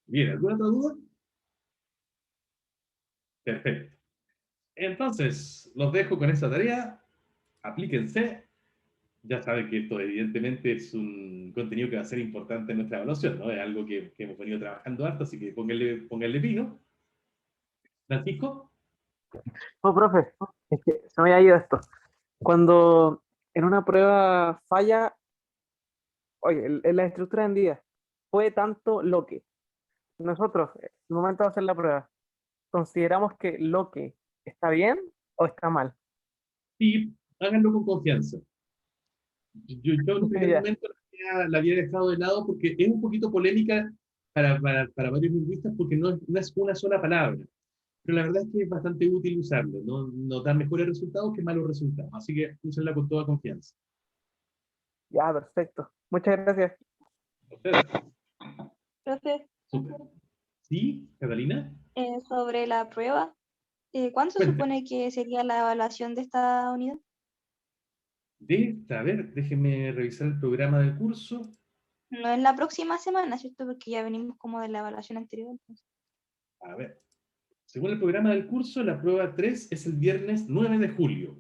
Bien, ¿alguna otra duda? Perfecto. Entonces, los dejo con esa tarea. Aplíquense. Ya saben que esto evidentemente es un contenido que va a ser importante en nuestra evaluación, ¿no? Es algo que hemos venido trabajando harto, así que pónganle pino. Francisco, Oh, profe, es que se me había ido esto. Cuando en una prueba falla, oye, en la estructura vendida, fue tanto lo que. Nosotros, en el momento de hacer la prueba, consideramos que lo que está bien o está mal. sí, háganlo con confianza. Yo en un primer Ya, momento la había dejado de lado porque es un poquito polémica para varios lingüistas porque no es una sola palabra. Pero la verdad es que es bastante útil usarlo. No da mejores resultados que malos resultados. Así que úsenla con toda confianza. ya, perfecto. Muchas gracias. ¿A ustedes? Profe, Súper. ¿Sí, Catalina? sobre la prueba, ¿cuándo se Cuéntame. supone que sería la evaluación de esta unidad? A ver, déjenme revisar el programa del curso. No en la próxima semana, ¿cierto? Porque ya venimos como de la evaluación anterior. Entonces. A ver. Según el programa del curso, la prueba 3 es el viernes 9 de julio.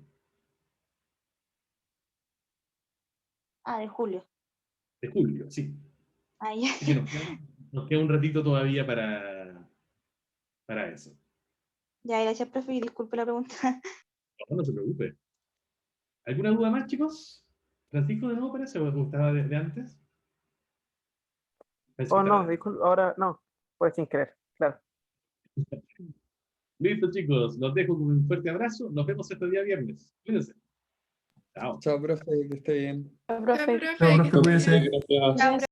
Ah, de julio. De julio, sí. Ah, ya. Así que nos queda un ratito todavía para eso. Ya, gracias, profe, y disculpe la pregunta. No se preocupe. ¿Alguna duda más, chicos? Francisco, de nuevo parece, o estaba de antes. Pensé que Oh, no, estaba- disculpa, ahora no, fue sin querer, claro. Listo, chicos, los dejo con un fuerte abrazo. Nos vemos este día viernes. Cuídense. Chao. Chao, profe, que esté bien. Profe, Chao, profe, cuídense. Gracias.